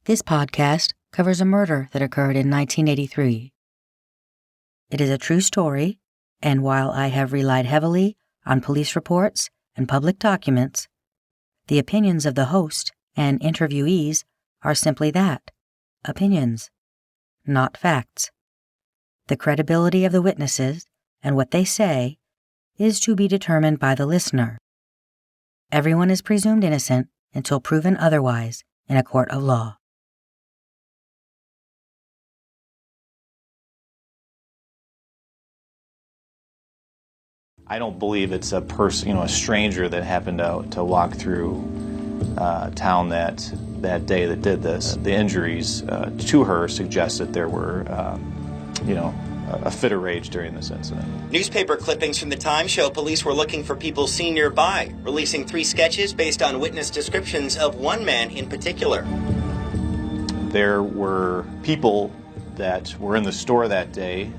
This podcast covers a murder that occurred in 1983. It is a true story, and while I have relied heavily on police reports and public documents, the opinions of the host and interviewees are simply that, opinions, not facts. The credibility of the witnesses and what they say is to be determined by the listener. Everyone is presumed innocent until proven otherwise in a court of law. I don't believe it's a person, a stranger that happened to walk through town that day that did this. The injuries to her suggest that there were, a fit of rage during this incident. Newspaper clippings from the time show police were looking for people seen nearby, releasing 3 sketches based on witness descriptions of one man in particular. There were people that were in the store that day,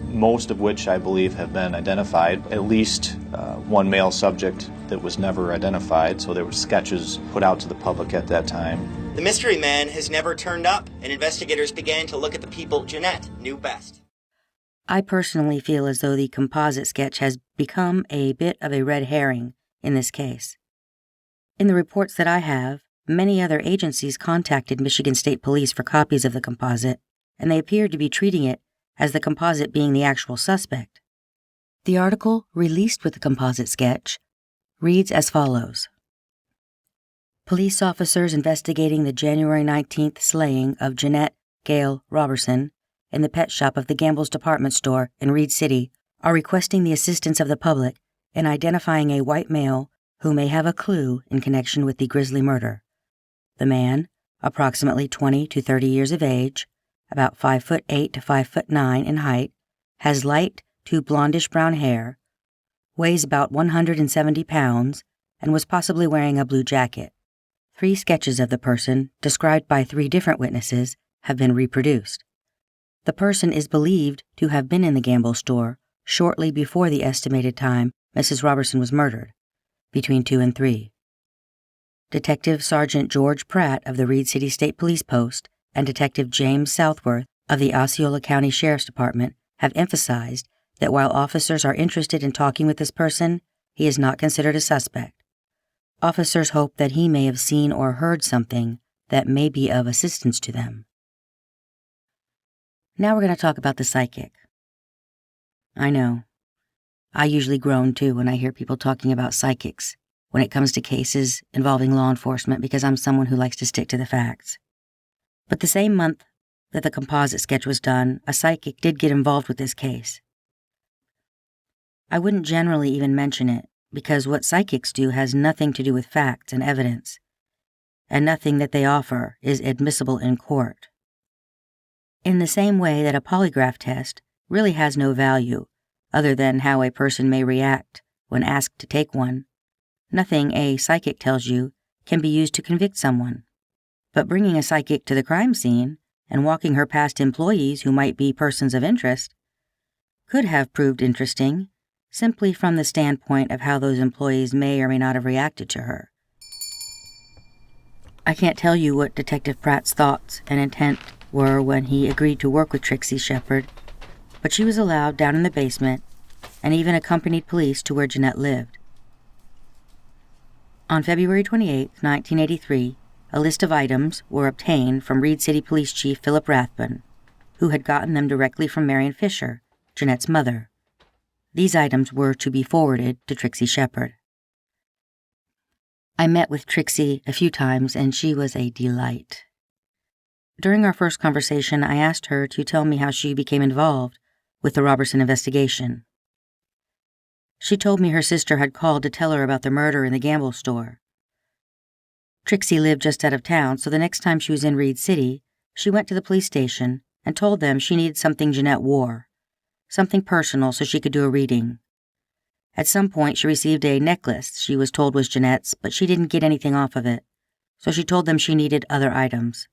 most of which I believe have been identified. At least one male subject that was never identified, so there were sketches put out to the public at that time. The mystery man has never turned up, and investigators began to look at the people Janette knew best. I personally feel as though the composite sketch has become a bit of a red herring in this case. In the reports that I have, many other agencies contacted Michigan State Police for copies of the composite, and they appeared to be treating it as the composite being the actual suspect. The article released with the composite sketch reads as follows. Police officers investigating the January 19th slaying of Janette Roberson in the pet shop of the Gamble's department store in Reed City are requesting the assistance of the public in identifying a white male who may have a clue in connection with the grisly murder. The man, approximately 20 to 30 years of age, about 5'8" to 5'9" in height, has light to blondish brown hair, weighs about 170 pounds, and was possibly wearing a blue jacket. 3 sketches of the person, described by 3 different witnesses, have been reproduced. The person is believed to have been in the Gamble store shortly before the estimated time Mrs. Roberson was murdered, between 2 and 3. Detective Sergeant George Pratt of the Reed City State Police Post and Detective James Southworth of the Osceola County Sheriff's Department have emphasized that while officers are interested in talking with this person, he is not considered a suspect. Officers hope that he may have seen or heard something that may be of assistance to them. Now we're going to talk about the psychic. I know. I usually groan too when I hear people talking about psychics when it comes to cases involving law enforcement because I'm someone who likes to stick to the facts. But the same month that the composite sketch was done, a psychic did get involved with this case. I wouldn't generally even mention it because what psychics do has nothing to do with facts and evidence, and nothing that they offer is admissible in court. In the same way that a polygraph test really has no value other than how a person may react when asked to take one, nothing a psychic tells you can be used to convict someone. But bringing a psychic to the crime scene and walking her past employees who might be persons of interest could have proved interesting simply from the standpoint of how those employees may or may not have reacted to her. I can't tell you what Detective Pratt's thoughts and intent were when he agreed to work with Trixie Shepard, but she was allowed down in the basement and even accompanied police to where Janette lived. On February 28, 1983, a list of items were obtained from Reed City Police Chief Philip Rathbun, who had gotten them directly from Marion Fisher, Janette's mother. These items were to be forwarded to Trixie Shepard. I met with Trixie a few times, and she was a delight. During our first conversation, I asked her to tell me how she became involved with the Roberson investigation. She told me her sister had called to tell her about the murder in the Gamble store. Trixie lived just out of town, so the next time she was in Reed City, she went to the police station and told them she needed something Janette wore, something personal so she could do a reading. At some point, she received a necklace she was told was Janette's, but she didn't get anything off of it, so she told them she needed other items.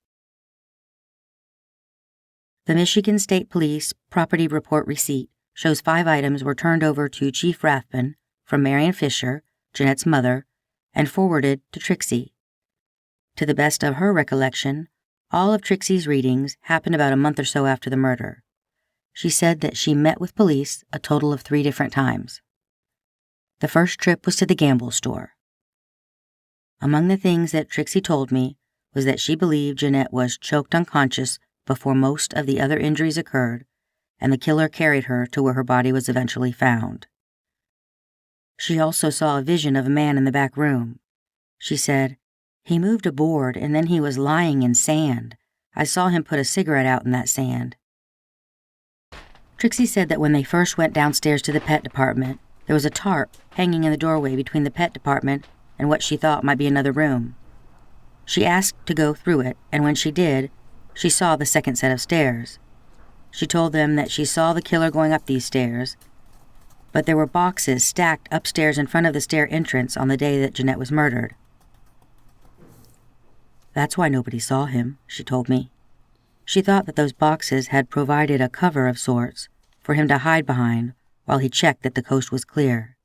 The Michigan State Police Property Report receipt shows 5 items were turned over to Chief Rathbun from Marion Fisher, Janette's mother, and forwarded to Trixie. To the best of her recollection, All of Trixie's readings happened about a month or so after the murder. She said that she met with police a total of 3 different times. The first trip was to the gamble store. Among the things that Trixie told me was that she believed Janette was choked unconscious before most of the other injuries occurred, and the killer carried her to where her body was eventually found. She also saw a vision of a man in the back room. She said, "He moved a board and then he was lying in sand. I saw him put a cigarette out in that sand." Trixie said that when they first went downstairs to the pet department, there was a tarp hanging in the doorway between the pet department and what she thought might be another room. She asked to go through it, and when she did, she saw the second set of stairs. She told them that she saw the killer going up these stairs, but there were boxes stacked upstairs in front of the stair entrance on the day that Janette was murdered. "That's why nobody saw him," she told me. She thought that those boxes had provided a cover of sorts for him to hide behind while he checked that the coast was clear.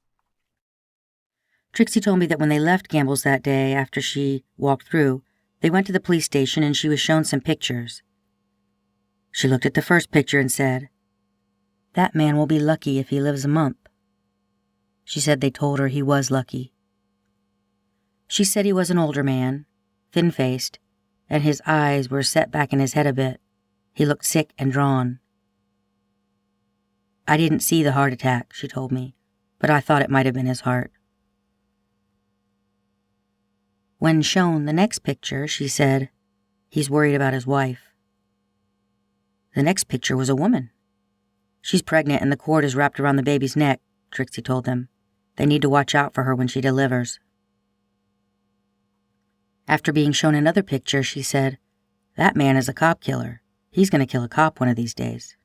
Trixie told me that when they left Gamble's that day after she walked through, they went to the police station and she was shown some pictures. She looked at the first picture and said, "That man will be lucky if he lives a month." She said they told her he was lucky. She said he was an older man, thin-faced, and his eyes were set back in his head a bit. He looked sick and drawn. "I didn't see the heart attack," she told me, "but I thought it might have been his heart." When shown the next picture, she said, "He's worried about his wife." The next picture was a woman. "She's pregnant and the cord is wrapped around the baby's neck," Trixie told them. "They need to watch out for her when she delivers." After being shown another picture, she said, "That man is a cop killer. He's going to kill a cop one of these days."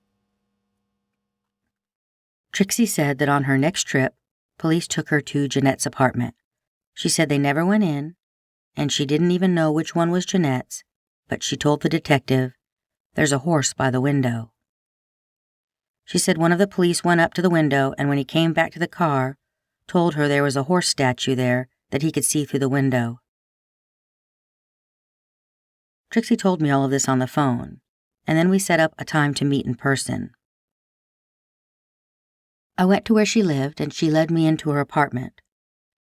Trixie said that on her next trip, police took her to Janette's apartment. She said they never went in, and she didn't even know which one was Janette's, but she told the detective, "There's a horse by the window." She said one of the police went up to the window and when he came back to the car, told her there was a horse statue there that he could see through the window. Trixie told me all of this on the phone, and then we set up a time to meet in person. I went to where she lived, and she led me into her apartment,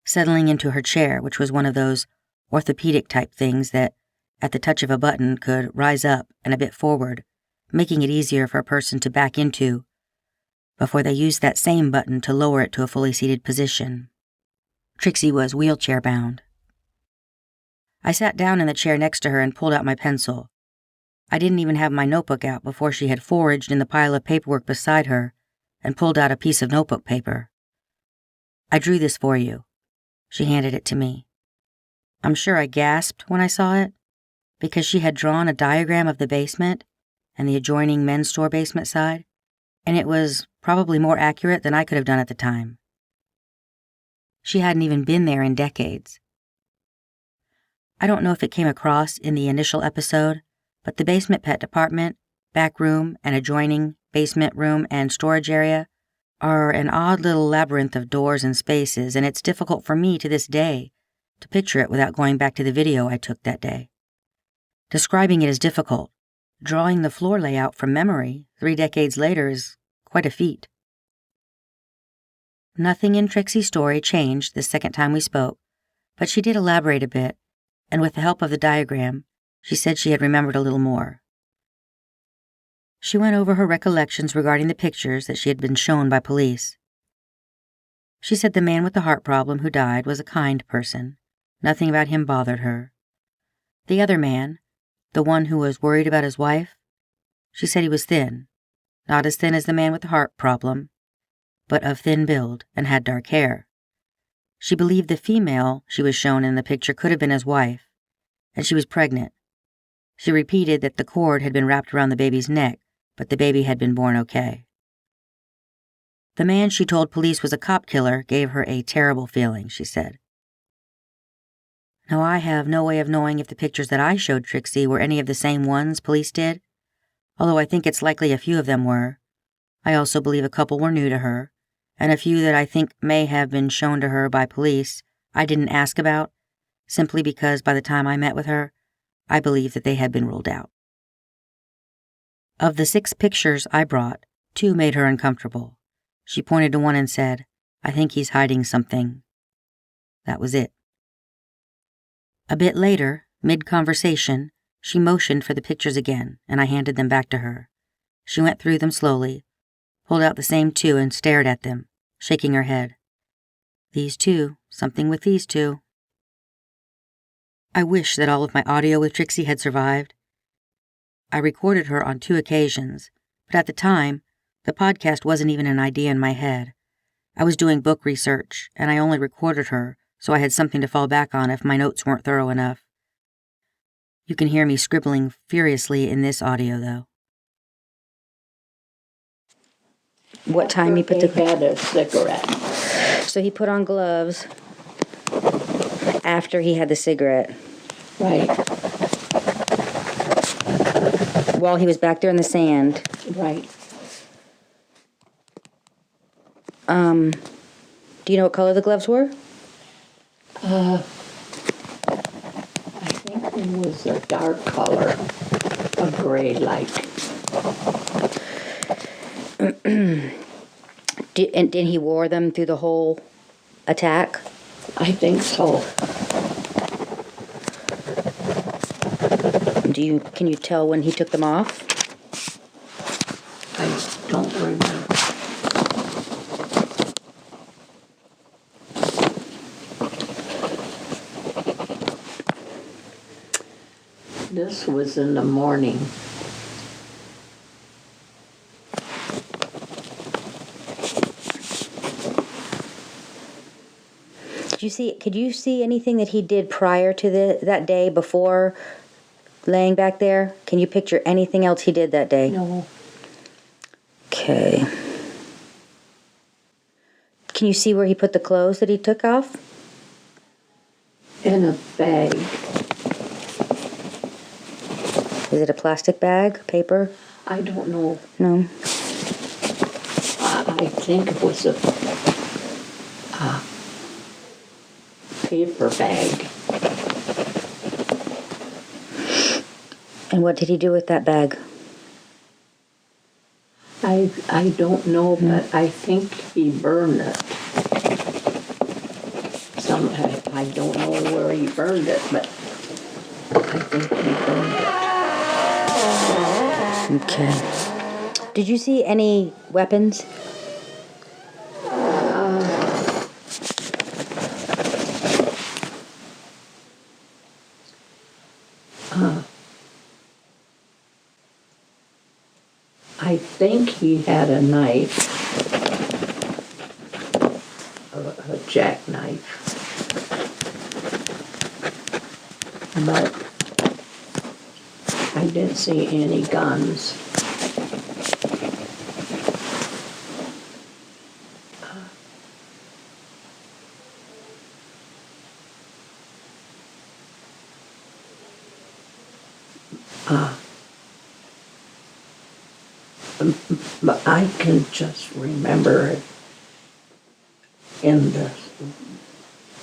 settling into her chair, which was one of those orthopedic-type things that, at the touch of a button, could rise up and a bit forward, making it easier for a person to back into, before they used that same button to lower it to a fully seated position. Trixie was wheelchair-bound. I sat down in the chair next to her and pulled out my pencil. I didn't even have my notebook out before she had foraged in the pile of paperwork beside her and pulled out a piece of notebook paper. "I drew this for you." She handed it to me. I'm sure I gasped when I saw it, because she had drawn a diagram of the basement and the adjoining men's store basement side, and it was probably more accurate than I could have done at the time. She hadn't even been there in decades. I don't know if it came across in the initial episode, but the basement pet department, back room, and adjoining basement room and storage area are an odd little labyrinth of doors and spaces, and it's difficult for me to this day to picture it without going back to the video I took that day. Describing it is difficult. Drawing the floor layout from memory 3 decades later is quite a feat. Nothing in Trixie's story changed the second time we spoke, but she did elaborate a bit, and with the help of the diagram, she said she had remembered a little more. She went over her recollections regarding the pictures that she had been shown by police. She said the man with the heart problem who died was a kind person. Nothing about him bothered her. The other man, the one who was worried about his wife, she said he was thin, not as thin as the man with the heart problem, but of thin build and had dark hair. She believed the female she was shown in the picture could have been his wife, and she was pregnant. She repeated that the cord had been wrapped around the baby's neck, but the baby had been born okay. The man she told police was a cop killer gave her a terrible feeling, she said. Now, I have no way of knowing if the pictures that I showed Trixie were any of the same ones police did, although I think it's likely a few of them were. I also believe a couple were new to her, and a few that I think may have been shown to her by police I didn't ask about, simply because by the time I met with her, I believed that they had been ruled out. Of the 6 pictures I brought, 2 made her uncomfortable. She pointed to one and said, "I think he's hiding something." That was it. A bit later, mid-conversation, she motioned for the pictures again, and I handed them back to her. She went through them slowly, pulled out the same 2 and stared at them, shaking her head. These 2, something with these 2. I wish that all of my audio with Trixie had survived. I recorded her on 2 occasions, but at the time, the podcast wasn't even an idea in my head. I was doing book research, and I only recorded her so I had something to fall back on if my notes weren't thorough enough. You can hear me scribbling furiously in this audio, though. What time he put He had a cigarette. So he put on gloves after he had the cigarette. Right, While he was back there in the sand. right. Do you know what color the gloves were? I think it was a dark color, a gray light. And he wore them through the whole attack? I think so. Can you tell when he took them off? I don't remember. This was in the morning. Could you see anything that he did prior to that day before laying back there? Can you picture anything else he did that day? No, Okay. Can you see where he put the clothes that he took off? in a bag. Is it a plastic bag? Paper? I don't know. No. I think it was a paper bag. And what did he do with that bag? I don't know, but I think he burned it. I don't know where he burned it, but I think he burned it. Okay. Did you see any weapons? I think he had a knife, a jackknife, but I didn't see any guns. But I can just remember it in the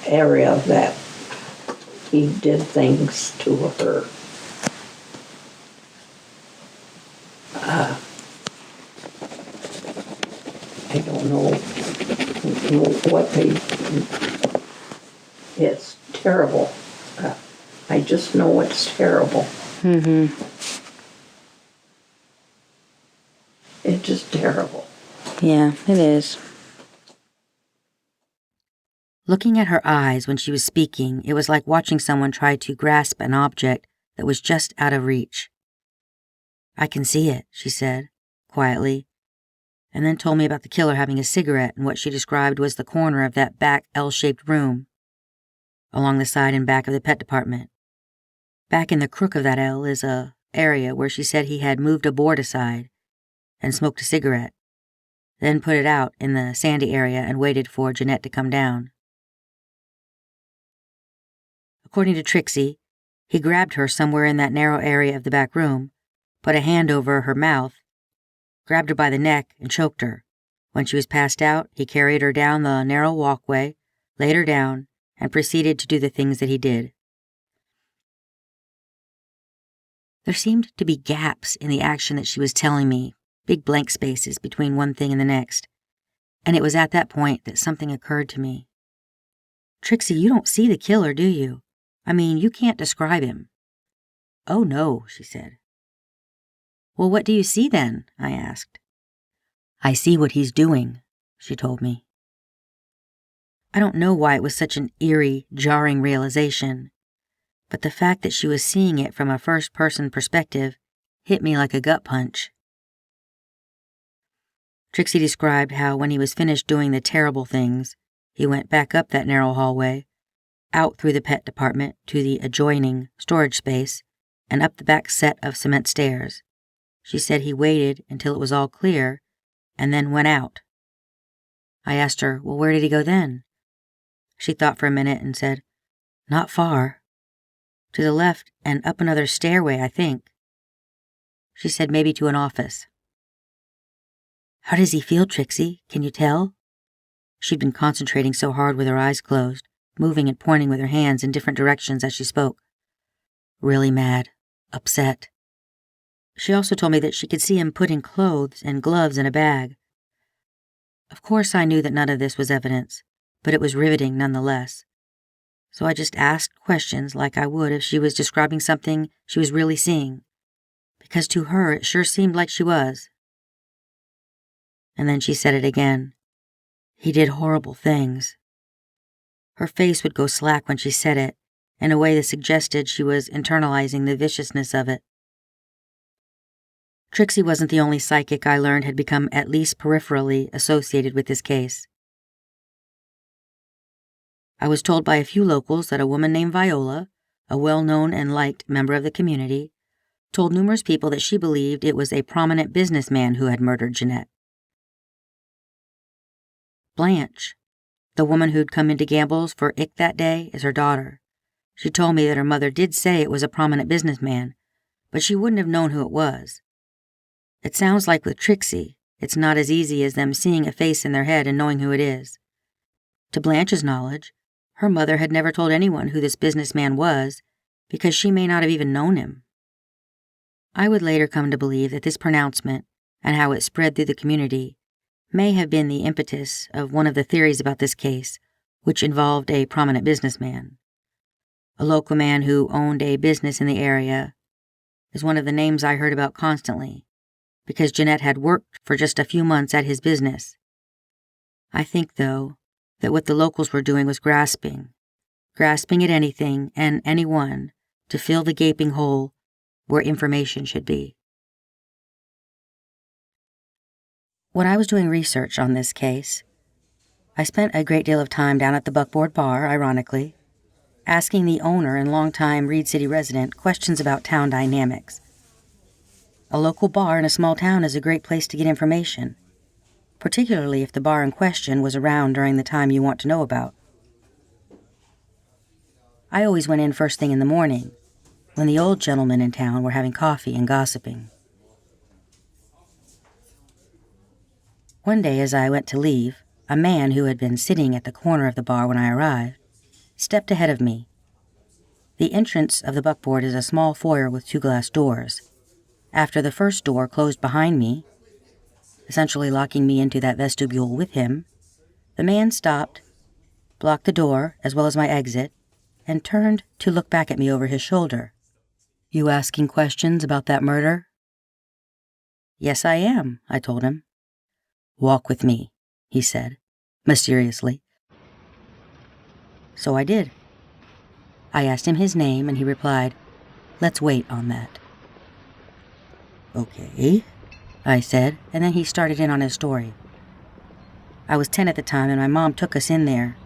area that he did things to her. I don't know what they. It's terrible. I just know it's terrible. Mm-hmm. It's just terrible. Yeah, it is. Looking at her eyes when she was speaking, it was like watching someone try to grasp an object that was just out of reach. "I can see it," she said, quietly, and then told me about the killer having a cigarette in what she described was the corner of that back L-shaped room, along the side and back of the pet department. Back in the crook of that L is a area where she said he had moved a board aside and smoked a cigarette, then put it out in the sandy area and waited for Janette to come down. According to Trixie, he grabbed her somewhere in that narrow area of the back room, put a hand over her mouth, grabbed her by the neck, and choked her. When she was passed out, he carried her down the narrow walkway, laid her down, and proceeded to do the things that he did. There seemed to be gaps in the action that she was telling me, big blank spaces between one thing and the next, and it was at that point that something occurred to me. Trixie, you don't see the killer, do you? I mean, you can't describe him. Oh, no, she said. Well, what do you see then? I asked. I see what he's doing, she told me. I don't know why it was such an eerie, jarring realization, but the fact that she was seeing it from a first-person perspective hit me like a gut punch. Trixie described how when he was finished doing the terrible things, he went back up that narrow hallway, out through the pet department to the adjoining storage space, and up the back set of cement stairs. She said he waited until it was all clear, and then went out. I asked her, well, where did he go then? She thought for a minute and said, not far. To the left and up another stairway, I think. She said maybe to an office. How does he feel, Trixie? Can you tell? She'd been concentrating so hard with her eyes closed, moving and pointing with her hands in different directions as she spoke. Really mad, upset. She also told me that she could see him putting clothes and gloves in a bag. Of course, I knew that none of this was evidence, but it was riveting nonetheless. So I just asked questions like I would if she was describing something she was really seeing, because to her it sure seemed like she was. And then she said it again. He did horrible things. Her face would go slack when she said it, in a way that suggested she was internalizing the viciousness of it. Trixie wasn't the only psychic I learned had become at least peripherally associated with this case. I was told by a few locals that a woman named Viola, a well-known and liked member of the community, told numerous people that she believed it was a prominent businessman who had murdered Janette. Blanche, the woman who'd come into Gamble's for Ick that day, is her daughter. She told me that her mother did say it was a prominent businessman, but she wouldn't have known who it was. It sounds like with Trixie, it's not as easy as them seeing a face in their head and knowing who it is. To Blanche's knowledge, her mother had never told anyone who this businessman was because she may not have even known him. I would later come to believe that this pronouncement and how it spread through the community may have been the impetus of one of the theories about this case, which involved a prominent businessman. A local man who owned a business in the area is one of the names I heard about constantly, because Janette had worked for just a few months at his business. I think, though, that what the locals were doing was grasping at anything and anyone to fill the gaping hole where information should be. When I was doing research on this case, I spent a great deal of time down at the Buckboard Bar, ironically, asking the owner and longtime Reed City resident questions about town dynamics. A local bar in a small town is a great place to get information, particularly if the bar in question was around during the time you want to know about. I always went in first thing in the morning, when the old gentlemen in town were having coffee and gossiping. One day as I went to leave, a man who had been sitting at the corner of the bar when I arrived stepped ahead of me. The entrance of the Buckboard is a small foyer with 2 glass doors. After the first door closed behind me, essentially locking me into that vestibule with him, the man stopped, blocked the door as well as my exit, and turned to look back at me over his shoulder. You asking questions about that murder? Yes, I am, I told him. Walk with me, he said, mysteriously. So I did. I asked him his name, and he replied, let's wait on that. Okay, I said, and then he started in on his story. I was 10 at the time, and my mom took us in there.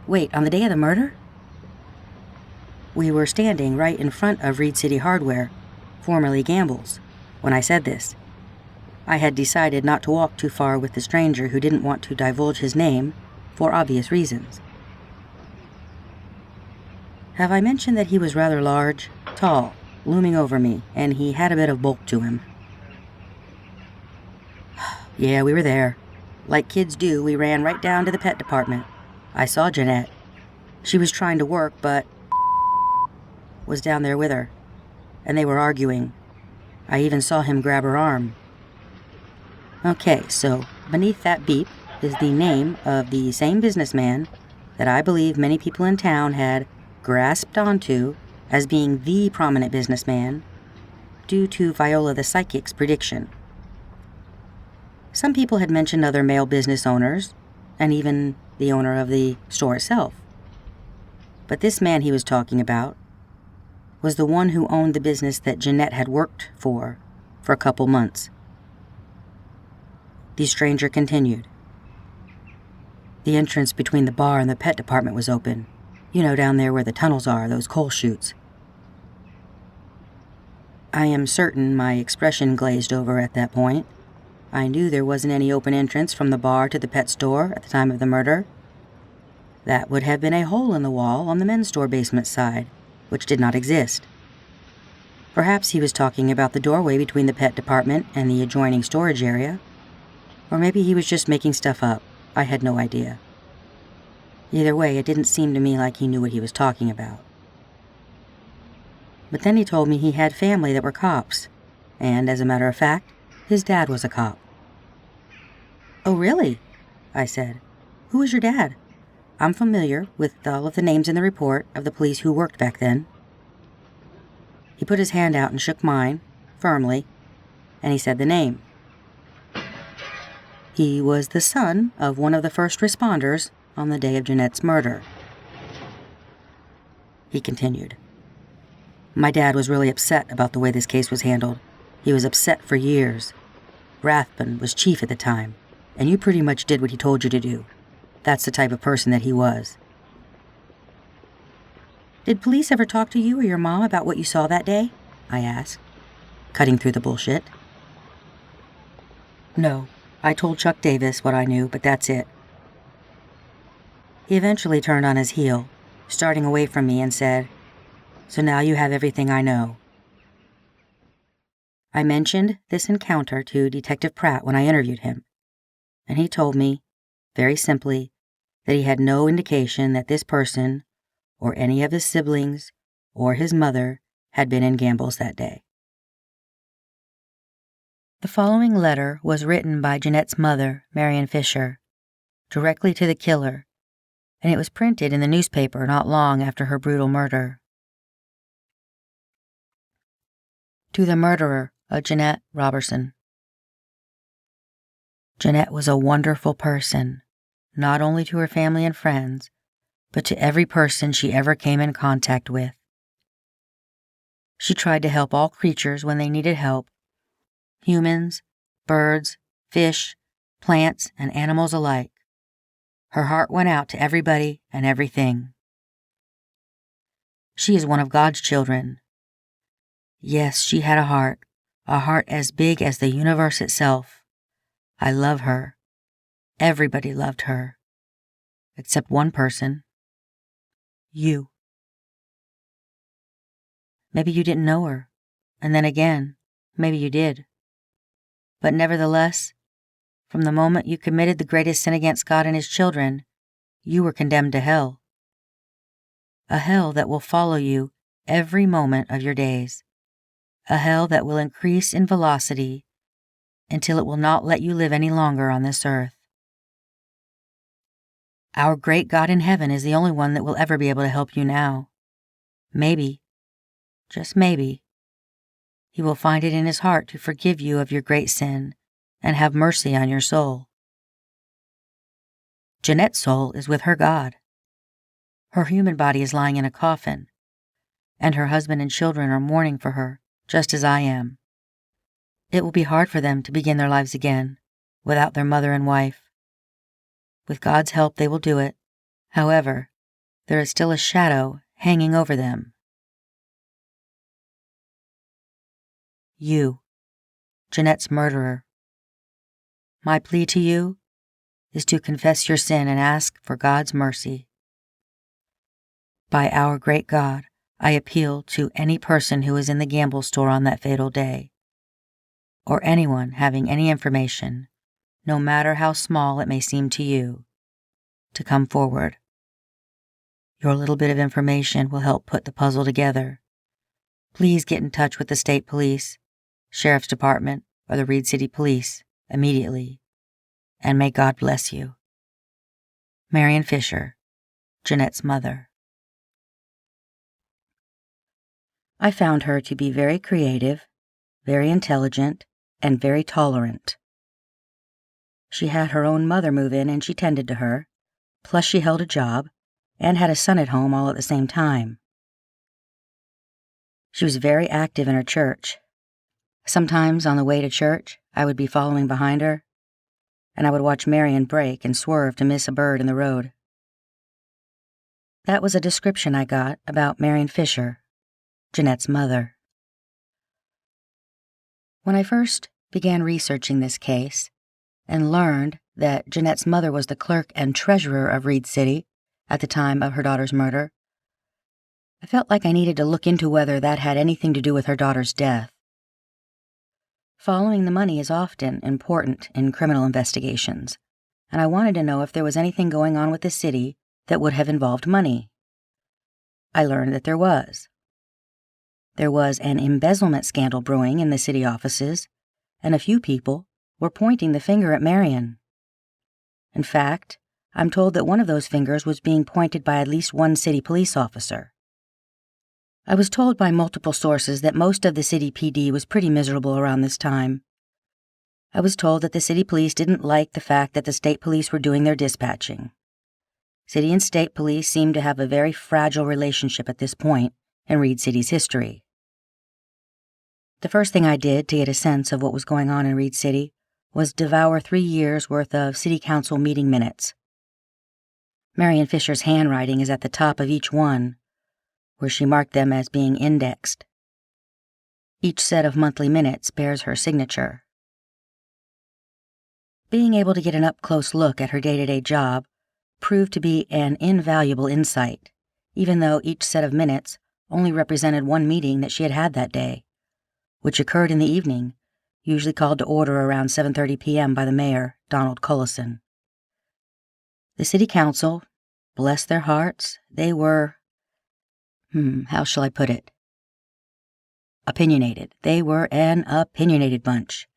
Wait, on the day of the murder? We were standing right in front of Reed City Hardware, formerly Gamble's, when I said this. I had decided not to walk too far with the stranger who didn't want to divulge his name for obvious reasons. Have I mentioned that he was rather large, tall, looming over me, and he had a bit of bulk to him? Yeah, we were there. Like kids do, we ran right down to the pet department. I saw Janette. She was trying to work, but was down there with her. and they were arguing. I even saw him grab her arm. Okay, so beneath that beep is the name of the same businessman that I believe many people in town had grasped onto as being the prominent businessman due to Viola the Psychic's prediction. Some people had mentioned other male business owners, and even the owner of the store itself. But this man he was talking about was the one who owned the business that Janette had worked for a couple months. The stranger continued. The entrance between the bar and the pet department was open. You know, down there where the tunnels are, those coal chutes. I am certain my expression glazed over at that point. I knew there wasn't any open entrance from the bar to the pet store at the time of the murder. That would have been a hole in the wall on the men's store basement side, which did not exist. Perhaps he was talking about the doorway between the pet department and the adjoining storage area. Or maybe he was just making stuff up. I had no idea. Either way, it didn't seem to me like he knew what he was talking about. But then he told me he had family that were cops, and as a matter of fact, his dad was a cop. Oh, really? I said. Who was your dad? I'm familiar with all of the names in the report of the police who worked back then. He put his hand out and shook mine, firmly, and he said the name. He was the son of one of the first responders on the day of Janette's murder. He continued. My dad was really upset about the way this case was handled. He was upset for years. Rathbun was chief at the time, and you pretty much did what he told you to do. That's the type of person that he was. Did police ever talk to you or your mom about what you saw that day? I asked, cutting through the bullshit. No, I told Chuck Davis what I knew, but that's it. He eventually turned on his heel, starting away from me, and said, So now you have everything I know. I mentioned this encounter to Detective Pratt when I interviewed him, and he told me, very simply, that he had no indication that this person, or any of his siblings, or his mother, had been in Gamble's that day. The following letter was written by Janette's mother, Marion Fisher, directly to the killer, and it was printed in the newspaper not long after her brutal murder. To the murderer of Janette Roberson. Janette was a wonderful person, not only to her family and friends, but to every person she ever came in contact with. She tried to help all creatures when they needed help, humans, birds, fish, plants, and animals alike. Her heart went out to everybody and everything. She is one of God's children. Yes, she had a heart as big as the universe itself. I love her. Everybody loved her. Except one person. You. Maybe you didn't know her, and then again, maybe you did. But nevertheless, from the moment you committed the greatest sin against God and His children, you were condemned to hell. A hell that will follow you every moment of your days. A hell that will increase in velocity until it will not let you live any longer on this earth. Our great God in heaven is the only one that will ever be able to help you now. Maybe, just maybe, He will find it in His heart to forgive you of your great sin and have mercy on your soul. Janette's soul is with her God. Her human body is lying in a coffin, and her husband and children are mourning for her, just as I am. It will be hard for them to begin their lives again, without their mother and wife. With God's help, they will do it. However, there is still a shadow hanging over them. You, Janette's murderer. My plea to you is to confess your sin and ask for God's mercy. By our great God, I appeal to any person who was in the Gamble store on that fatal day, or anyone having any information, no matter how small it may seem to you, to come forward. Your little bit of information will help put the puzzle together. please get in touch with the state police, sheriff's department, or the Reed City Police immediately, and may God bless you. Marion Fisher, Janette's mother. I found her to be very creative, very intelligent, and very tolerant. She had her own mother move in and she tended to her, plus she held a job and had a son at home all at the same time. She was very active in her church. Sometimes on the way to church, I would be following behind her, and I would watch Marion brake and swerve to miss a bird in the road. That was a description I got about Marion Fisher, Janette's mother. When I first began researching this case and learned that Janette's mother was the clerk and treasurer of Reed City at the time of her daughter's murder, I felt like I needed to look into whether that had anything to do with her daughter's death. Following the money is often important in criminal investigations, and I wanted to know if there was anything going on with the city that would have involved money. I learned that there was. There was an embezzlement scandal brewing in the city offices, and a few people were pointing the finger at Marion. In fact, I'm told that one of those fingers was being pointed by at least one city police officer. I was told by multiple sources that most of the city PD was pretty miserable around this time. I was told that the city police didn't like the fact that the state police were doing their dispatching. City and state police seemed to have a very fragile relationship at this point in Reed City's history. The first thing I did to get a sense of what was going on in Reed City was devour 3 years' worth of city council meeting minutes. Marion Fisher's handwriting is at the top of each one, where she marked them as being indexed. Each set of monthly minutes bears her signature. Being able to get an up-close look at her day-to-day job proved to be an invaluable insight, even though each set of minutes only represented one meeting that she had had that day, which occurred in the evening, usually called to order around 7:30 p.m. by the mayor, Donald Cullison. The city council, bless their hearts, they were, how shall I put it? Opinionated. They were an opinionated bunch.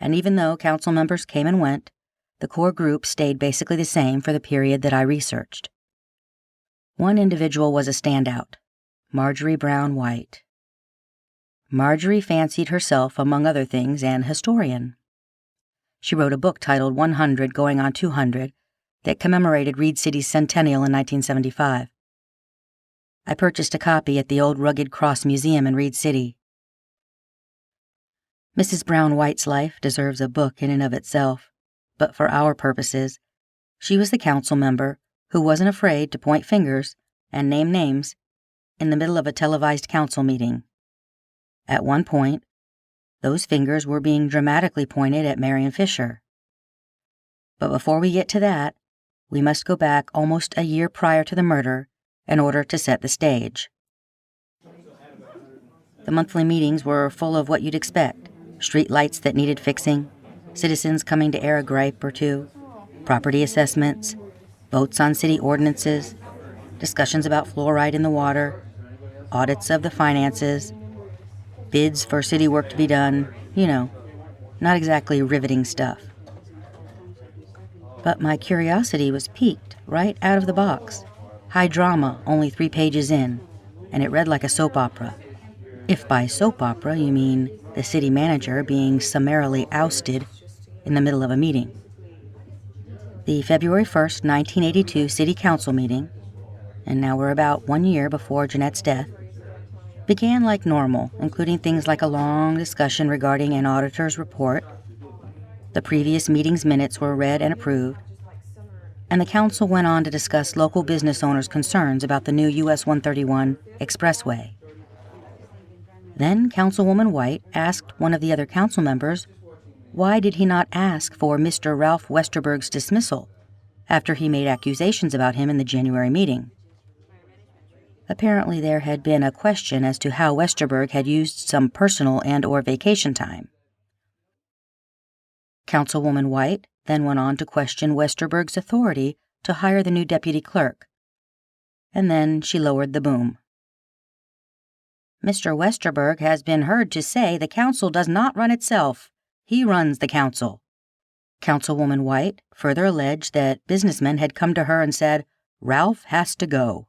And even though council members came and went, the core group stayed basically the same for the period that I researched. One individual was a standout, Marjorie Brown White. Marjorie fancied herself, among other things, an historian. She wrote a book titled 100 Going on 200 that commemorated Reed City's centennial in 1975. I purchased a copy at the old Rugged Cross Museum in Reed City. Mrs. Brown White's life deserves a book in and of itself, but for our purposes, she was the council member who wasn't afraid to point fingers and name names in the middle of a televised council meeting. At one point, those fingers were being dramatically pointed at Marion Fisher. But before we get to that, we must go back almost a year prior to the murder in order to set the stage. The monthly meetings were full of what you'd expect: street lights that needed fixing, citizens coming to air a gripe or two, property assessments, votes on city ordinances, discussions about fluoride in the water, audits of the finances, bids for city work to be done, not exactly riveting stuff. But my curiosity was piqued right out of the box. High drama, only 3 pages in, and it read like a soap opera. If by soap opera you mean the city manager being summarily ousted in the middle of a meeting. The February 1st, 1982 City Council meeting, and now we're about 1 year before Janette's death, began like normal, including things like a long discussion regarding an auditor's report. The previous meeting's minutes were read and approved, and the council went on to discuss local business owners' concerns about the new US 131 expressway. Then Councilwoman White asked one of the other council members why did he not ask for Mr. Ralph Westerberg's dismissal after he made accusations about him in the January meeting. Apparently there had been a question as to how Westerberg had used some personal and/or vacation time. Councilwoman White then went on to question Westerberg's authority to hire the new deputy clerk, and then she lowered the boom. Mr. Westerberg has been heard to say the council does not run itself. He runs the council. Councilwoman White further alleged that businessmen had come to her and said, "Ralph has to go."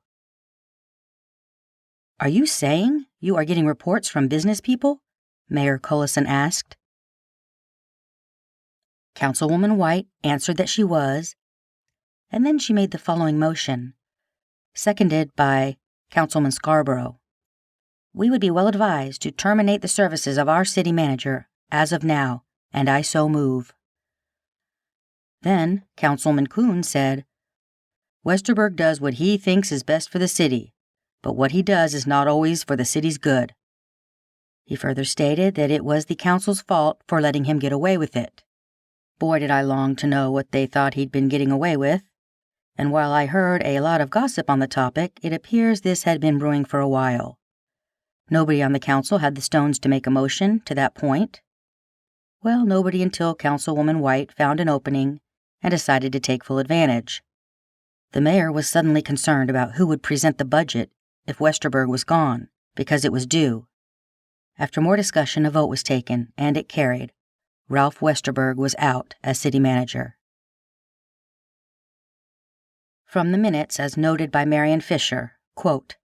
"Are you saying you are getting reports from business people?" Mayor Collison asked. Councilwoman White answered that she was, and then she made the following motion, seconded by Councilman Scarborough. "We would be well advised to terminate the services of our city manager as of now, and I so move." Then Councilman Kuhn said, "Westerberg does what he thinks is best for the city, but what he does is not always for the city's good." He further stated that it was the council's fault for letting him get away with it. Boy, did I long to know what they thought he'd been getting away with. And while I heard a lot of gossip on the topic, it appears this had been brewing for a while. Nobody on the council had the stones to make a motion to that point. Well, nobody until Councilwoman White found an opening and decided to take full advantage. The mayor was suddenly concerned about who would present the budget if Westerberg was gone, because it was due. After more discussion, a vote was taken, and it carried. Ralph Westerberg was out as city manager. From the minutes as noted by Marion Fisher, quote,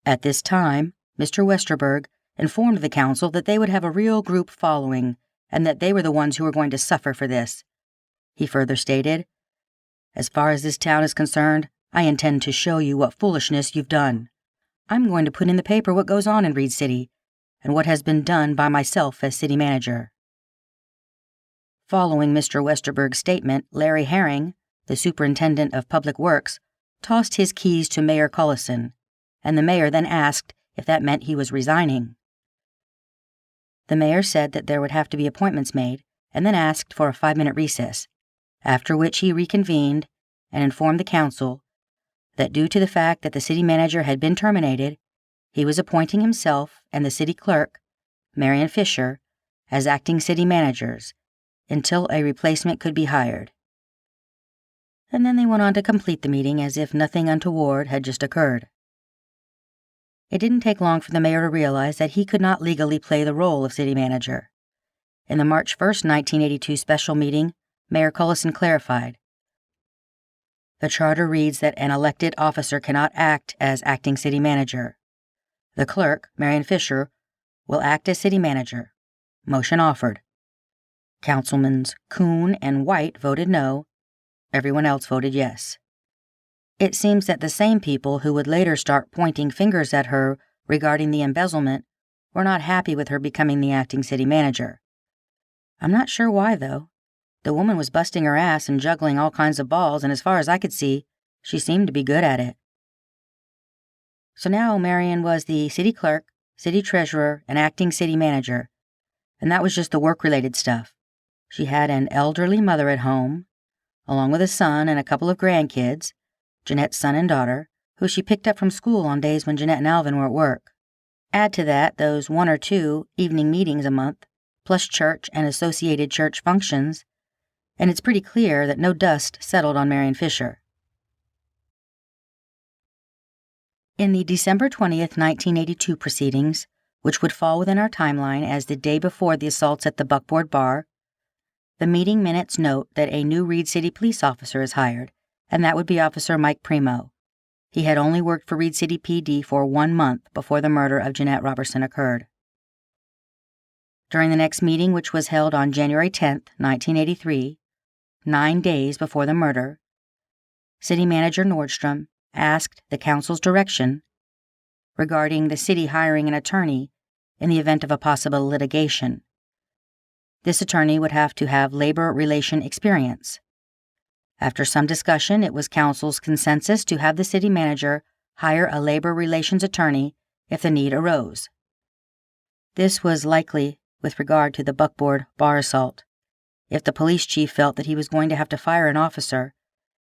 "At this time, Mr. Westerberg informed the council that they would have a real group following and that they were the ones who were going to suffer for this. He further stated, 'As far as this town is concerned, I intend to show you what foolishness you've done. I'm going to put in the paper what goes on in Reed City and what has been done by myself as city manager.'" Following Mr. Westerberg's statement, Larry Herring, the superintendent of public works, tossed his keys to Mayor Collison, and the mayor then asked if that meant he was resigning. The mayor said that there would have to be appointments made, and then asked for a 5-minute recess, after which he reconvened and informed the council that due to the fact that the city manager had been terminated, he was appointing himself and the city clerk, Marion Fisher, as acting city managers until a replacement could be hired. And then they went on to complete the meeting as if nothing untoward had just occurred. It didn't take long for the mayor to realize that he could not legally play the role of city manager. In the March 1st, 1982 special meeting, Mayor Collison clarified, "The charter reads that an elected officer cannot act as acting city manager. The clerk, Marion Fisher, will act as city manager. Motion offered." Councilmen Kuhn and White voted no. Everyone else voted yes. It seems that the same people who would later start pointing fingers at her regarding the embezzlement were not happy with her becoming the acting city manager. I'm not sure why, though. The woman was busting her ass and juggling all kinds of balls, and as far as I could see, she seemed to be good at it. So now Marion was the city clerk, city treasurer, and acting city manager, and that was just the work-related stuff. She had an elderly mother at home, along with a son and a couple of grandkids, Janette's son and daughter, who she picked up from school on days when Janette and Alvin were at work. Add to that those 1 or 2 evening meetings a month, plus church and associated church functions, and it's pretty clear that no dust settled on Marion Fisher. In the December 20th, 1982 proceedings, which would fall within our timeline as the day before the assaults at the Buckboard Bar, the meeting minutes note that a new Reed City police officer is hired, and that would be Officer Mike Primo. He had only worked for Reed City PD for 1 month before the murder of Janette Roberson occurred. During the next meeting, which was held on January 10th, 1983, 9 days before the murder, City Manager Nordstrom asked the council's direction regarding the city hiring an attorney in the event of a possible litigation. This attorney would have to have labor relation experience. After some discussion, it was council's consensus to have the city manager hire a labor relations attorney if the need arose. This was likely with regard to the Buckboard Bar assault. If the police chief felt that he was going to have to fire an officer,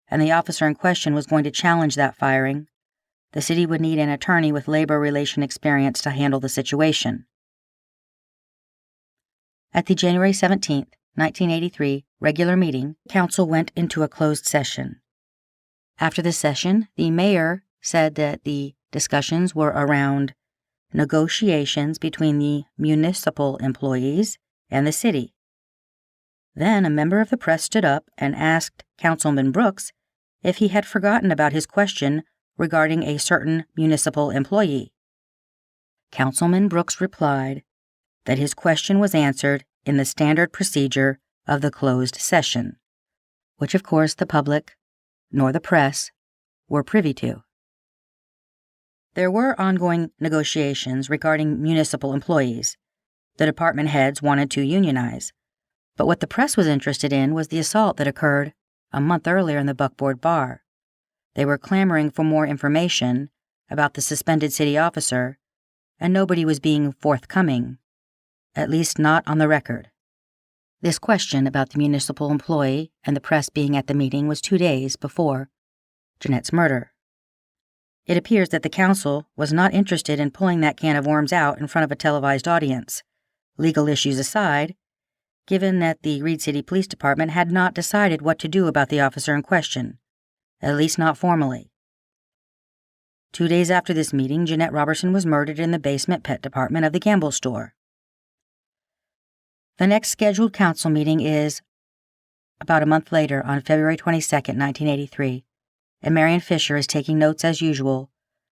and the officer in question was going to challenge that firing, the city would need an attorney with labor relation experience to handle the situation. At the January 17th, 1983 regular meeting, council went into a closed session. After the session, the mayor said that the discussions were around negotiations between the municipal employees and the city. Then a member of the press stood up and asked Councilman Brooks if he had forgotten about his question regarding a certain municipal employee. Councilman Brooks replied that his question was answered in the standard procedure of the closed session, which of course the public, nor the press, were privy to. There were ongoing negotiations regarding municipal employees. The department heads wanted to unionize, but what the press was interested in was the assault that occurred a month earlier in the Buckboard Bar. They were clamoring for more information about the suspended city officer, and nobody was being forthcoming, at least not on the record. This question about the municipal employee and the press being at the meeting was 2 days before Janette's murder. It appears that the council was not interested in pulling that can of worms out in front of a televised audience, legal issues aside, given that the Reed City Police Department had not decided what to do about the officer in question, at least not formally. 2 days after this meeting, Janette Roberson was murdered in the basement pet department of the Gamble store. The next scheduled council meeting is about a month later on February 22nd, 1983, and Marion Fisher is taking notes as usual,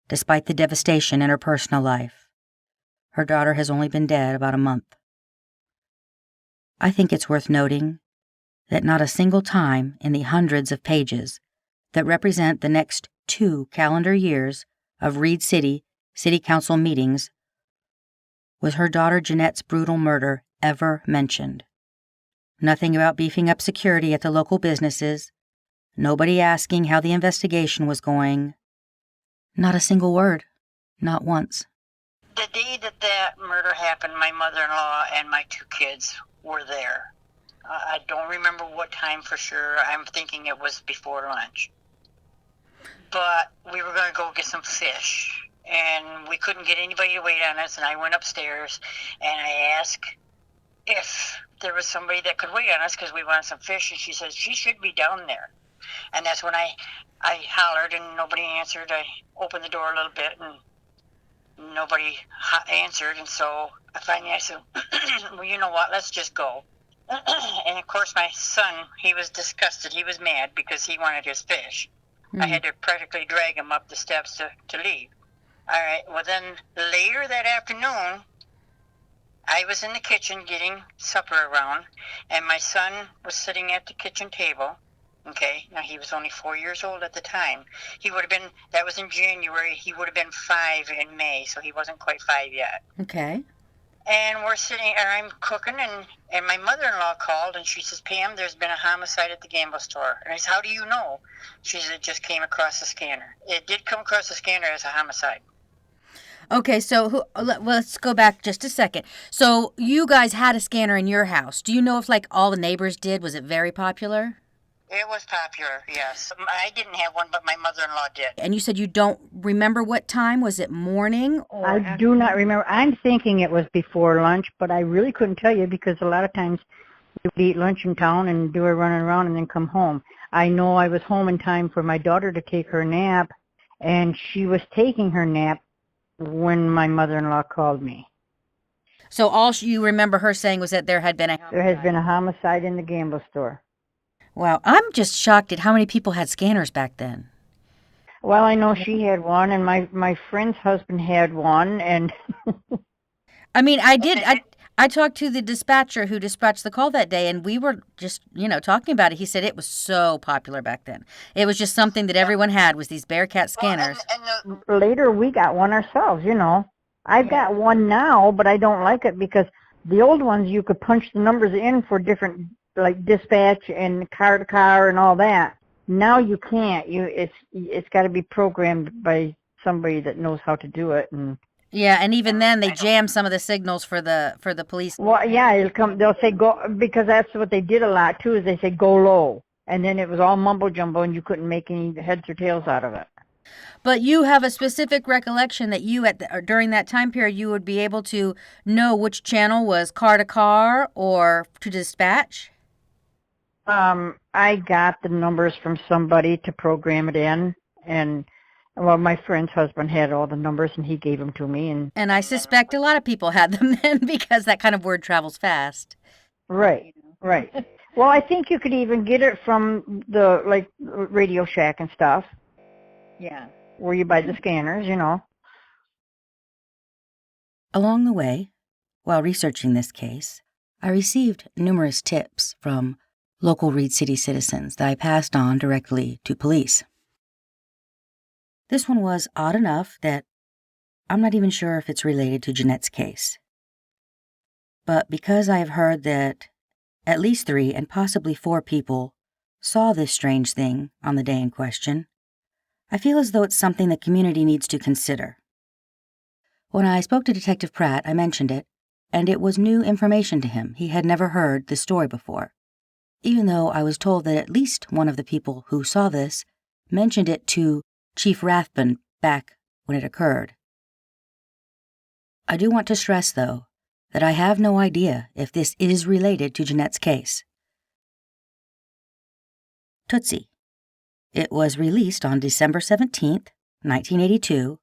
despite the devastation in her personal life. Her daughter has only been dead about a month. I think it's worth noting that not a single time in the hundreds of pages that represent the next 2 calendar years of Reed City Council meetings was her daughter Janette's brutal murder ever mentioned. Nothing about beefing up security at the local businesses, nobody asking how the investigation was going. Not a single word. Not once. The day that murder happened, my mother-in-law and my 2 kids were there. I don't remember what time for sure. I'm thinking it was before lunch. But we were going to go get some fish, and we couldn't get anybody to wait on us, and I went upstairs, and I asked if there was somebody that could wait on us because we wanted some fish, and she said she should be down there. And that's when I hollered, and nobody answered. I opened the door a little bit, and nobody answered, and so I said, well, you know what, let's just go. And of course my son, he was disgusted. He was mad because he wanted his fish. I had to practically drag him up the steps to leave. All right, well then later that afternoon, I was in the kitchen getting supper around, and my son was sitting at the kitchen table. Okay, now he was only 4 years old at the time. He would have been, that was in January, he would have been 5 in May, so he wasn't quite 5 yet. Okay. And we're sitting, and I'm cooking, and my mother-in-law called, and she says, Pam, there's been a homicide at the Gamble store. And I said, how do you know? She said, it just came across the scanner. It did come across the scanner as a homicide. Okay, so let's go back just a second. So you guys had a scanner in your house. Do you know if, like, all the neighbors did? Was it very popular? It was popular, yes. I didn't have one, but my mother-in-law did. And you said you don't remember what time? Was it morning? Or I do not remember. I'm thinking it was before lunch, but I really couldn't tell you because a lot of times we would eat lunch in town and do a running around and then come home. I know I was home in time for my daughter to take her nap, and she was taking her nap when my mother-in-law called me. So all you remember her saying was that there has been a homicide in the Gamble store. Wow, I'm just shocked at how many people had scanners back then. Well, I know she had one, and my friend's husband had one, and... I mean, I talked to the dispatcher who dispatched the call that day, and we were just, talking about it. He said it was so popular back then. It was just something that everyone had, was these Bearcat scanners. Later, we got one ourselves, I've got one now, but I don't like it because the old ones, you could punch the numbers in for different, like dispatch and car to car and all that. Now you can't. It's got to be programmed by somebody that knows how to do it. And yeah, and even then they jam some of the signals for the police. Well, yeah, they'll say go, because that's what they did a lot too. Is they say go low, and then it was all mumbo jumbo, and you couldn't make any heads or tails out of it. But you have a specific recollection that you during that time period you would be able to know which channel was car to car or to dispatch? I got the numbers from somebody to program it in, and Well, my friend's husband had all the numbers, and he gave them to me. And I suspect a lot of people had them then because that kind of word travels fast. Right. Well, I think you could even get it from the, like, Radio Shack and stuff. Yeah. Where you buy the scanners, you know. Along the way, while researching this case, I received numerous tips from local Reed City citizens that I passed on directly to police. This one was odd enough that I'm not even sure if it's related to Janette's case. But because I have heard that at least 3 and possibly 4 people saw this strange thing on the day in question, I feel as though it's something the community needs to consider. When I spoke to Detective Pratt, I mentioned it, and it was new information to him. He had never heard this story before, even though I was told that at least one of the people who saw this mentioned it to Chief Rathbun back when it occurred. I do want to stress, though, that I have no idea if this is related to Janette's case. Tootsie. It was released on December 17th, 1982,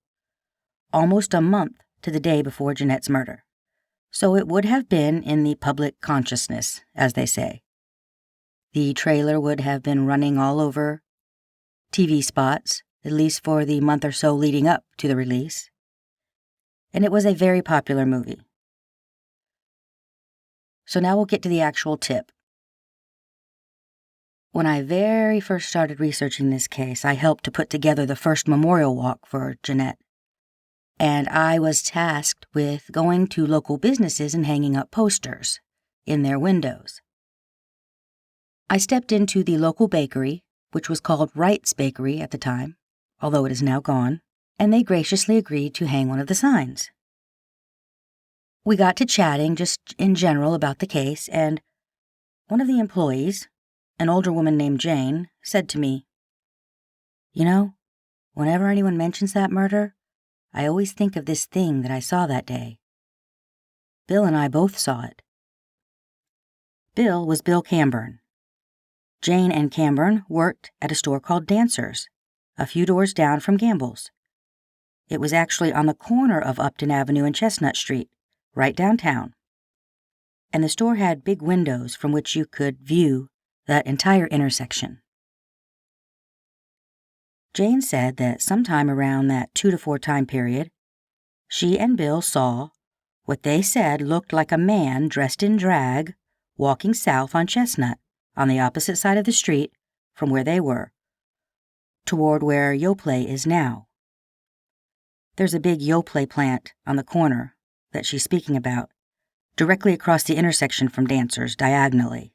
almost a month to the day before Janette's murder. So it would have been in the public consciousness, as they say. The trailer would have been running all over TV spots, at least for the month or so leading up to the release. And it was a very popular movie. So now we'll get to the actual tip. When I very first started researching this case, I helped to put together the first memorial walk for Janette. And I was tasked with going to local businesses and hanging up posters in their windows. I stepped into the local bakery, which was called Wright's Bakery at the time, although it is now gone, and they graciously agreed to hang one of the signs. We got to chatting just in general about the case, and one of the employees, an older woman named Jane, said to me, "You know, whenever anyone mentions that murder, I always think of this thing that I saw that day. Bill and I both saw it." Bill was Bill Camburn. Jane and Camburn worked at a store called Dancers, a few doors down from Gamble's. It was actually on the corner of Upton Avenue and Chestnut Street, right downtown. And the store had big windows from which you could view that entire intersection. Jane said that sometime around that 2 to 4 time period, she and Bill saw what they said looked like a man dressed in drag walking south on Chestnut on the opposite side of the street from where they were, toward where Yoplait is now. There's a big Yoplait plant on the corner that she's speaking about, directly across the intersection from Dancers, diagonally.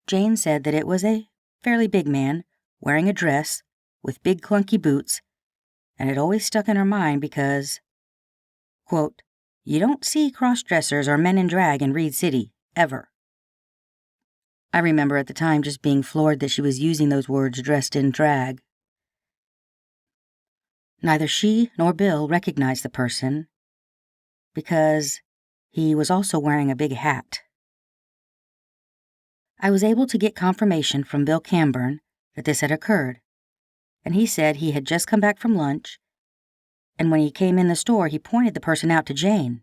Jane said that it was a fairly big man, wearing a dress, with big clunky boots, and it always stuck in her mind because, quote, "You don't see cross-dressers or men in drag in Reed City, ever." I remember at the time just being floored that she was using those words, dressed in drag. Neither she nor Bill recognized the person because he was also wearing a big hat. I was able to get confirmation from Bill Camburn that this had occurred, and he said he had just come back from lunch, and when he came in the store, he pointed the person out to Jane.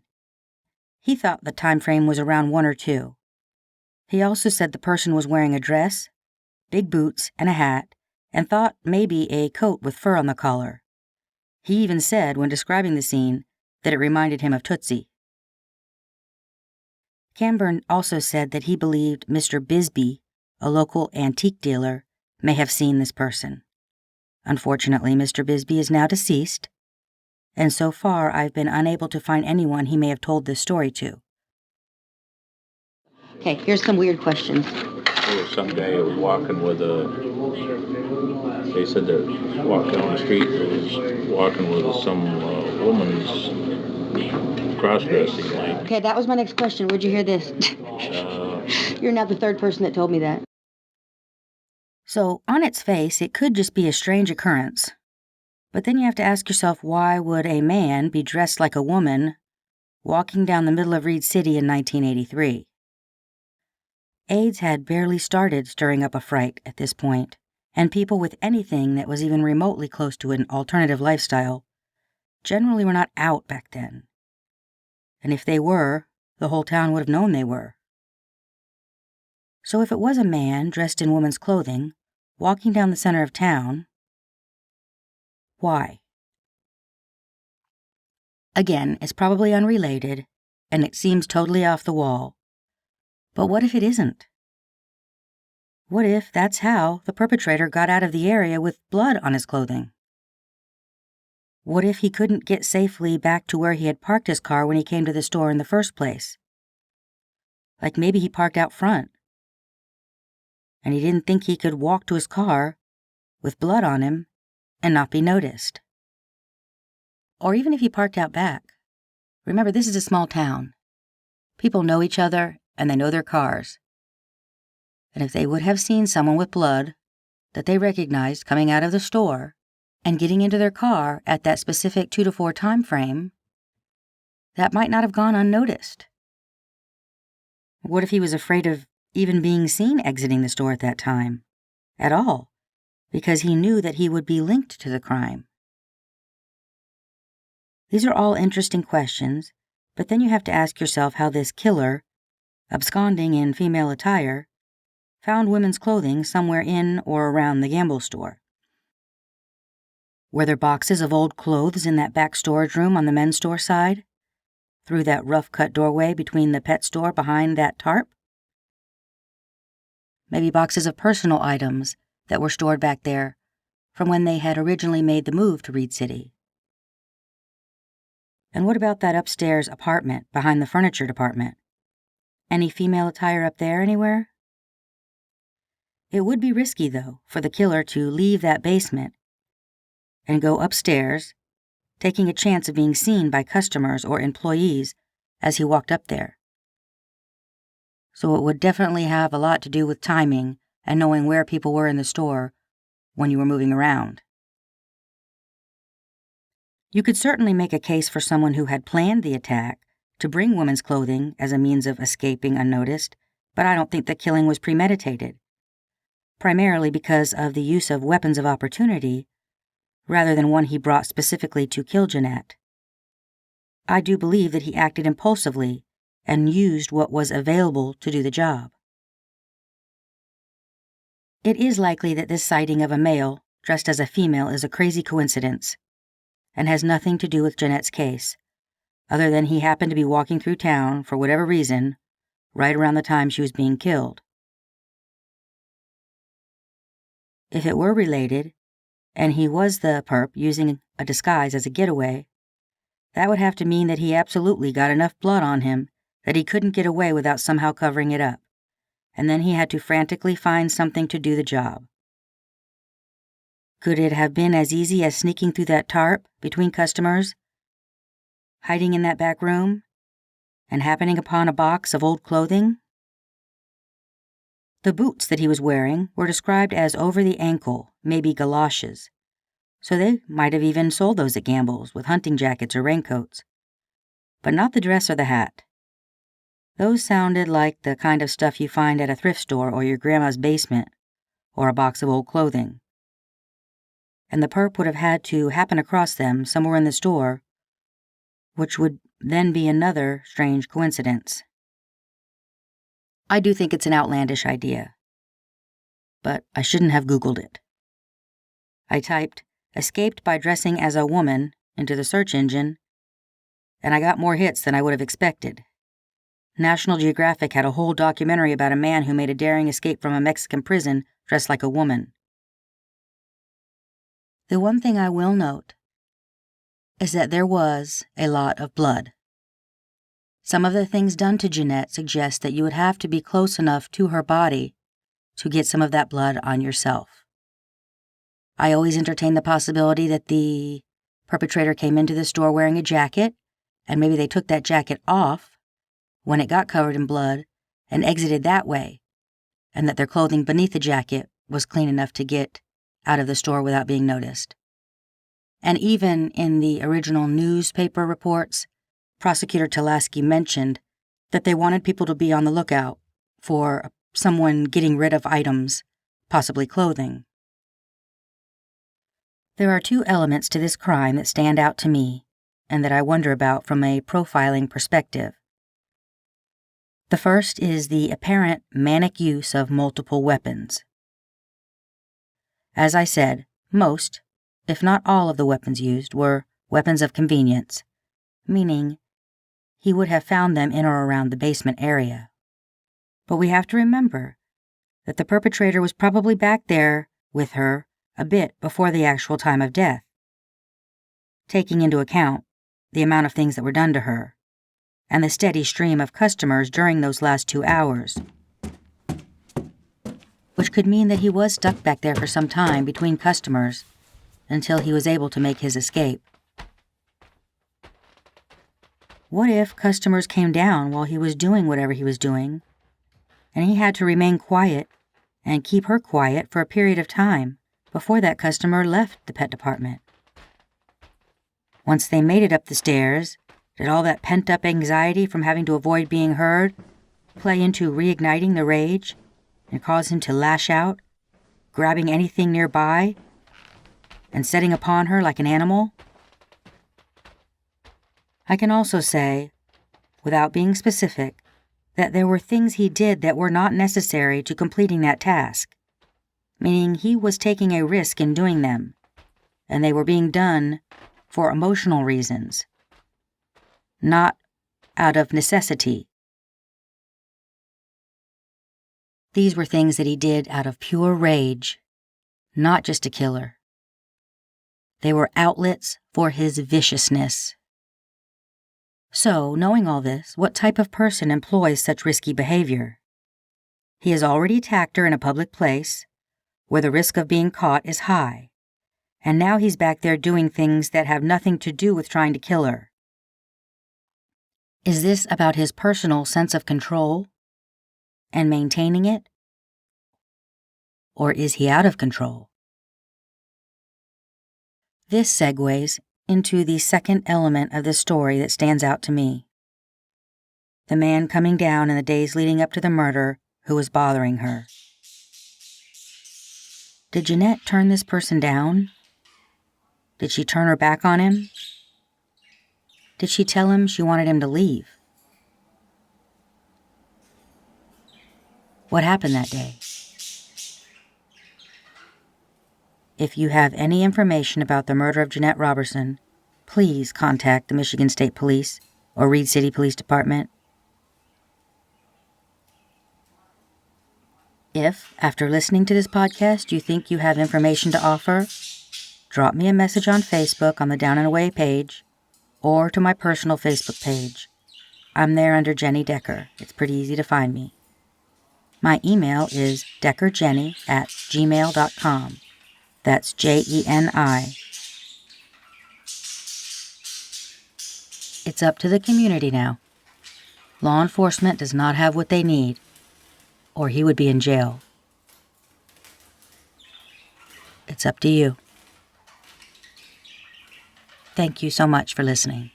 He thought the time frame was around 1 or 2. He also said the person was wearing a dress, big boots, and a hat, and thought maybe a coat with fur on the collar. He even said, when describing the scene, that it reminded him of Tootsie. Camburn also said that he believed Mr. Bisbee, a local antique dealer, may have seen this person. Unfortunately, Mr. Bisbee is now deceased, and so far I've been unable to find anyone he may have told this story to. Okay, here's some weird questions. There was some guy who was walking with they said that walked down the street and was walking with some woman's cross-dressing like. Okay, that was my next question. Where'd you hear this? You're not the third person that told me that. So, on its face, it could just be a strange occurrence. But then you have to ask yourself, why would a man be dressed like a woman walking down the middle of Reed City in 1983? AIDS had barely started stirring up a fright at this point, And people with anything that was even remotely close to an alternative lifestyle generally were not out back then. And if they were, the whole town would have known they were. So if it was a man dressed in woman's clothing, walking down the center of town, why? Again, it's probably unrelated, and it seems totally off the wall. But what if it isn't? What if that's how the perpetrator got out of the area with blood on his clothing? What if he couldn't get safely back to where he had parked his car when he came to the store in the first place? Like maybe he parked out front, and he didn't think he could walk to his car with blood on him and not be noticed. Or even if he parked out back. Remember, this is a small town. People know each other, and they know their cars. And if they would have seen someone with blood that they recognized coming out of the store and getting into their car at that specific 2 to 4 time frame, that might not have gone unnoticed. What if he was afraid of even being seen exiting the store at that time, at all, because he knew that he would be linked to the crime? These are all interesting questions, but then you have to ask yourself how this killer, absconding in female attire, found women's clothing somewhere in or around the gamble store. Were there boxes of old clothes in that back storage room on the men's store side, through that rough-cut doorway between the pet store behind that tarp? Maybe boxes of personal items that were stored back there from when they had originally made the move to Reed City. And what about that upstairs apartment behind the furniture department? Any female attire up there anywhere? It would be risky, though, for the killer to leave that basement and go upstairs, taking a chance of being seen by customers or employees as he walked up there. So it would definitely have a lot to do with timing and knowing where people were in the store when you were moving around. You could certainly make a case for someone who had planned the attack to bring women's clothing as a means of escaping unnoticed, but I don't think the killing was premeditated, primarily because of the use of weapons of opportunity rather than one he brought specifically to kill Janette. I do believe that he acted impulsively and used what was available to do the job. It is likely that this sighting of a male dressed as a female is a crazy coincidence and has nothing to do with Janette's case, other than he happened to be walking through town for whatever reason right around the time she was being killed. If it were related, and he was the perp using a disguise as a getaway, that would have to mean that he absolutely got enough blood on him that he couldn't get away without somehow covering it up, and then he had to frantically find something to do the job. Could it have been as easy as sneaking through that tarp between customers, hiding in that back room, and happening upon a box of old clothing? The boots that he was wearing were described as over the ankle, maybe galoshes, so they might have even sold those at Gamble's with hunting jackets or raincoats, but not the dress or the hat. Those sounded like the kind of stuff you find at a thrift store or your grandma's basement, or a box of old clothing. And the perp would have had to happen across them somewhere in the store, which would then be another strange coincidence. I do think it's an outlandish idea, but I shouldn't have Googled it. I typed, "escaped by dressing as a woman," into the search engine, and I got more hits than I would have expected. National Geographic had a whole documentary about a man who made a daring escape from a Mexican prison dressed like a woman. The one thing I will note is that there was a lot of blood. Some of the things done to Janette suggest that you would have to be close enough to her body to get some of that blood on yourself. I always entertain the possibility that the perpetrator came into the store wearing a jacket, and maybe they took that jacket off when it got covered in blood and exited that way, and that their clothing beneath the jacket was clean enough to get out of the store without being noticed. And even in the original newspaper reports, Prosecutor Talaski mentioned that they wanted people to be on the lookout for someone getting rid of items, possibly clothing. There are two elements to this crime that stand out to me and that I wonder about from a profiling perspective. The first is the apparent manic use of multiple weapons. As I said, most, if not all of the weapons used were weapons of convenience, meaning he would have found them in or around the basement area. But we have to remember that the perpetrator was probably back there with her a bit before the actual time of death, taking into account the amount of things that were done to her and the steady stream of customers during those last 2 hours, which could mean that he was stuck back there for some time between customers until he was able to make his escape. What if customers came down while he was doing whatever he was doing, and he had to remain quiet and keep her quiet for a period of time before that customer left the pet department? Once they made it up the stairs, did all that pent-up anxiety from having to avoid being heard play into reigniting the rage and cause him to lash out, grabbing anything nearby and setting upon her like an animal? I can also say, without being specific, that there were things he did that were not necessary to completing that task, meaning he was taking a risk in doing them, and they were being done for emotional reasons, not out of necessity. These were things that he did out of pure rage, not just to kill her. They were outlets for his viciousness. So, knowing all this, what type of person employs such risky behavior? He has already attacked her in a public place, where the risk of being caught is high, and now he's back there doing things that have nothing to do with trying to kill her. Is this about his personal sense of control and maintaining it? Or is he out of control? This segues into the second element of the story that stands out to me. The man coming down in the days leading up to the murder who was bothering her. Did Janette turn this person down? Did she turn her back on him? Did she tell him she wanted him to leave? What happened that day? If you have any information about the murder of Janette Roberson, please contact the Michigan State Police or Reed City Police Department. If, after listening to this podcast, you think you have information to offer, drop me a message on Facebook on the Down and Away page or to my personal Facebook page. I'm there under Jenny Decker. It's pretty easy to find me. My email is deckerjenny@gmail.com. That's JENI. It's up to the community now. Law enforcement does not have what they need, or he would be in jail. It's up to you. Thank you so much for listening.